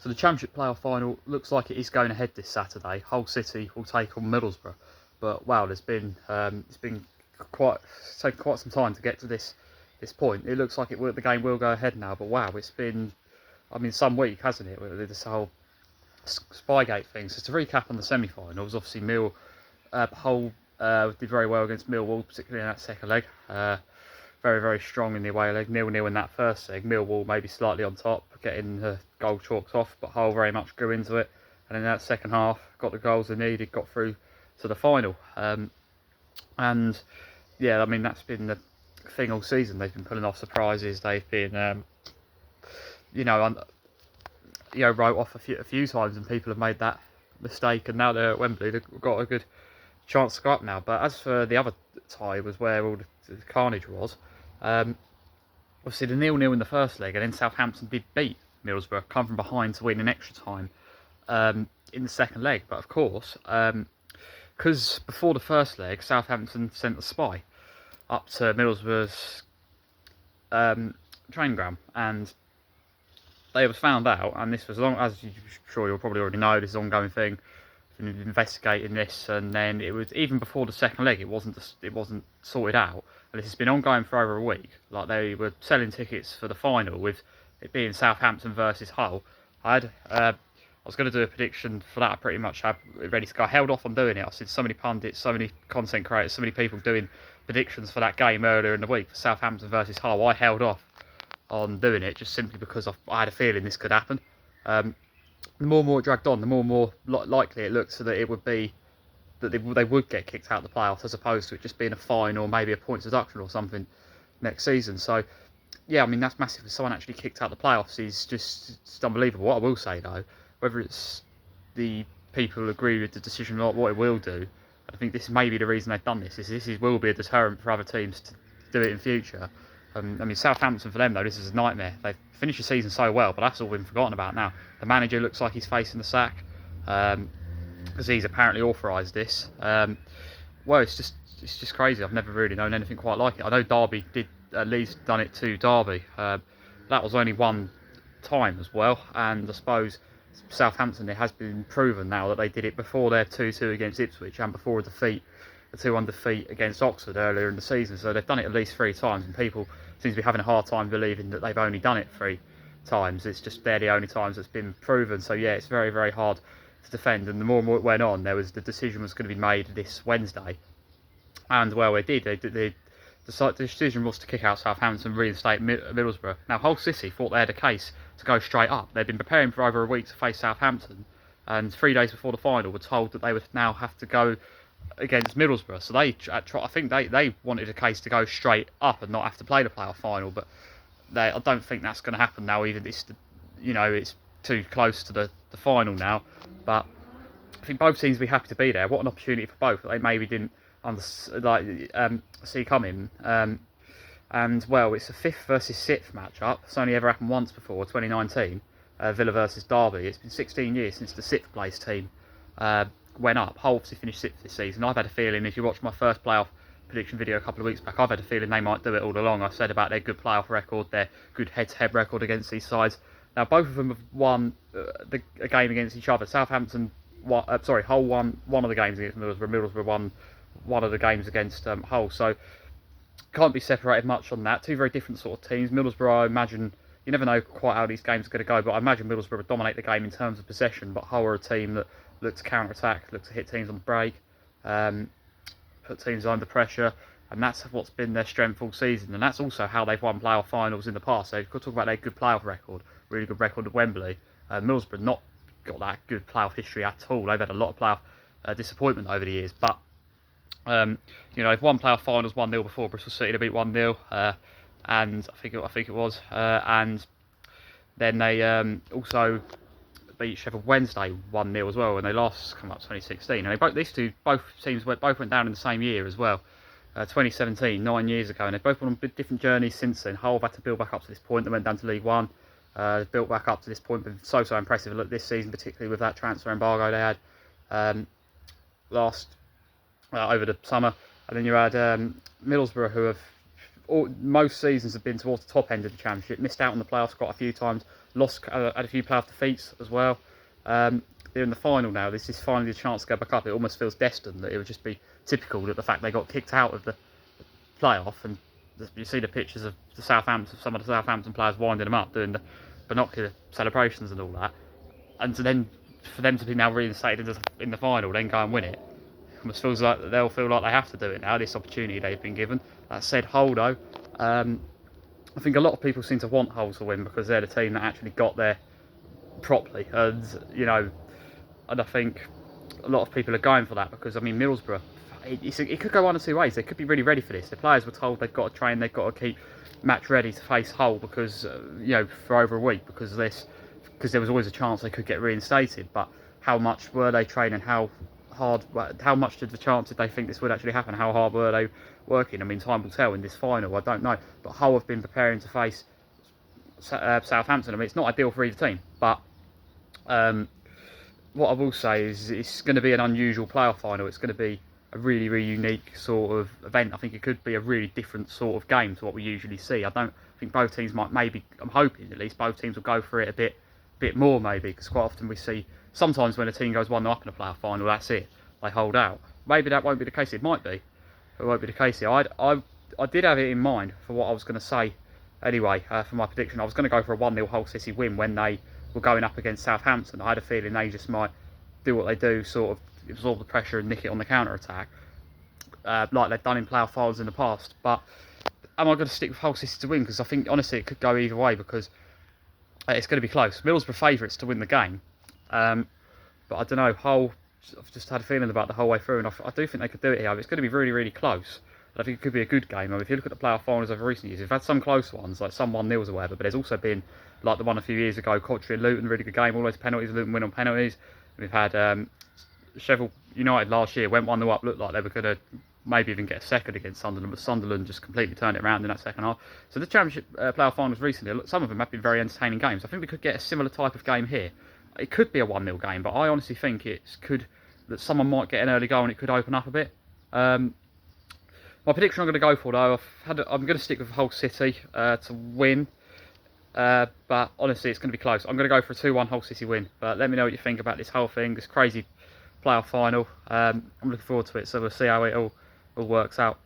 So the Championship playoff final looks like it is going ahead this Saturday. Hull City will take on Middlesbrough, but wow, it's been taken quite some time to get to this point. It looks like the game will go ahead now, but wow, it's been, I mean, some week, hasn't it, with this whole Spygate thing. So to recap on the semi-finals, obviously Hull did very well against Millwall, particularly in that second leg. Very, very strong in the away leg, 0-0 in that first leg. Millwall maybe slightly on top, getting the goal chalked off, but Hull very much grew into it. And in that second half, got the goals they needed, got through to the final. And yeah, I mean, that's been the thing all season. They've been pulling off surprises. They've been, wrote off a few times, and people have made that mistake. And now they're at Wembley. They've got a good chance to go up now. But as for the other tie, was where all the carnage was. Obviously, the 0-0 in the first leg, and then Southampton did beat Middlesbrough, come from behind to win in extra time in the second leg. But of course, because before the first leg, Southampton sent a spy up to Middlesbrough's training ground, and they was found out. And this was as I'm sure you'll probably already know, this is an ongoing thing. Been investigating this, and then it was even before the second leg. It wasn't sorted out, and this has been ongoing for over a week. Like, they were selling tickets for the final, with it being Southampton versus Hull. I was going to do a prediction for that. I pretty much had it ready to go. I held off on doing it. I've seen so many pundits, so many content creators, so many people doing predictions for that game earlier in the week for Southampton versus Hull. I held off on doing it just simply because I had a feeling this could happen. The more and more it dragged on, the more and more likely it looked so that it would be that they would get kicked out of the playoffs, as opposed to it just being a fine or maybe a points deduction or something next season. So yeah, I mean, that's massive. If someone actually kicked out the playoffs is just unbelievable. What I will say though, whether it's the people who agree with the decision or what it will do, I think this may be the reason they've done this. Will be a deterrent for other teams to do it in future. I mean, Southampton, for them though, this is a nightmare. They've finished the season so well, but that's all been forgotten about now. The manager looks like he's facing the sack because he's apparently authorised this. Well, it's just crazy. I've never really known anything quite like it. I know Derby did at least done it to Derby. That was only one time as well, and I suppose Southampton, it has been proven now that they did it before their 2-2 against Ipswich and before a 2-1 defeat against Oxford earlier in the season. So they've done it at least 3 times, and people seem to be having a hard time believing that they've only done it 3 times. It's just they're the only times it's been proven. So yeah, it's very, very hard to defend. And the more and more it went on, the decision was going to be made this Wednesday, and well, they did. The decision was to kick out Southampton and reinstate Middlesbrough. Now, Hull City thought they had a case to go straight up. They'd been preparing for over a week to face Southampton, and 3 days before the final were told that they would now have to go against Middlesbrough. So I think they wanted a case to go straight up and not have to play the playoff final, but I don't think that's going to happen now. Even it's too close to the final now. But I think both teams will be happy to be there. What an opportunity for both that they maybe didn't see coming. And well, it's a 5th versus 6th matchup. It's only ever happened once before, 2019, Villa versus Derby. It's been 16 years since the 6th place team went up. Hull obviously finished 6th this season. I've had a feeling, if you watch my first playoff prediction video a couple of weeks back, I've had a feeling they might do it all along. I said about their good playoff record, their good head-to-head record against these sides. Now, both of them have won a game against each other. Hull won one of the games against Middlesbrough. Middlesbrough won one of the games against Hull. So can't be separated much on that. 2 very different sort of teams. Middlesbrough, I imagine, you never know quite how these games are going to go, but I imagine Middlesbrough would dominate the game in terms of possession, but Hull are a team that look to counter-attack, look to hit teams on the break, put teams under pressure, and that's what's been their strength all season, and that's also how they've won playoff finals in the past. So if you talk about their good playoff record, really good record at Wembley, Middlesbrough not got that good playoff history at all. They've had a lot of playoff disappointment over the years, but they've won playoff finals 1-0 before Bristol City. They beat 1-0, and I think it was, and then they also beat Sheffield Wednesday 1-0 as well, and they last come up 2016. And both teams went down in the same year as well, 2017, 9 years ago, and they've both been on different journeys since then. Hull have had to build back up to this point. They went down to League One. They've built back up to this point, been so impressive this season, particularly with that transfer embargo they had over the summer. And then you had Middlesbrough, who have most seasons have been towards the top end of the Championship. Missed out on the playoffs quite a few times. Lost had a few playoff defeats as well. They're in the final now. This is finally the chance to go back up. It almost feels destined that it would just be typical that the fact they got kicked out of the playoff, and you see the pictures of some of the Southampton players winding them up, doing the binocular celebrations and all that, and then for them to be now reinstated in the final, then go and win it. Almost feels like they'll feel like they have to do it now. This opportunity they've been given. That said, Hull though, I think a lot of people seem to want Hull to win because they're the team that actually got there properly, and and I think a lot of people are going for that because, I mean, Middlesbrough, it could go one of two ways. They could be really ready for this. The players were told they've got to train, they've got to keep match ready to face Hull because for over a week because there was always a chance they could get reinstated. But how much were they training? How much did they think this would actually happen? How hard were they working? I mean, time will tell in this final. I don't know. But Hull have been preparing to face Southampton. I mean, it's not ideal for either team, but what I will say is it's going to be an unusual playoff final. It's going to be a really, really unique sort of event. I think it could be a really different sort of game to what we usually see. I think both teams might, maybe, I'm hoping at least, both teams will go for it a bit more maybe, because quite often we see, sometimes when a team goes 1-0 up in a playoff final, that's it. They hold out. Maybe that won't be the case. It might be. It won't be the case here. I did have it in mind for what I was going to say anyway, for my prediction. I was going to go for a 1-0 Hull City win when they were going up against Southampton. I had a feeling they just might do what they do, sort of absorb the pressure and nick it on the counter-attack, like they've done in playoff finals in the past. But am I going to stick with Hull City to win? Because I think, honestly, it could go either way because it's going to be close. Middlesbrough favourites to win the game. But I don't know, Hull, I've just had a feeling about the whole way through, and I do think they could do it here. It's going to be really, really close. I think it could be a good game. I mean, if you look at the playoff finals over recent years, we've had some close ones, like some 1-0s or whatever, but there's also been, like the one a few years ago, Coventry and Luton, really good game, all those penalties, Luton win on penalties. We've had Sheffield United last year, went 1-0 up, looked like they were going to maybe even get a second against Sunderland, but Sunderland just completely turned it around in that second half. So the Championship playoff finals recently, some of them have been very entertaining games. I think we could get a similar type of game here. It could be a 1-0 game, but I honestly think that someone might get an early goal and it could open up a bit. My prediction I'm going to go for though, I'm going to stick with Hull City to win, but honestly it's going to be close. I'm going to go for a 2-1 Hull City win, but let me know what you think about this whole thing, this crazy playoff final. I'm looking forward to it, so we'll see how it all works out.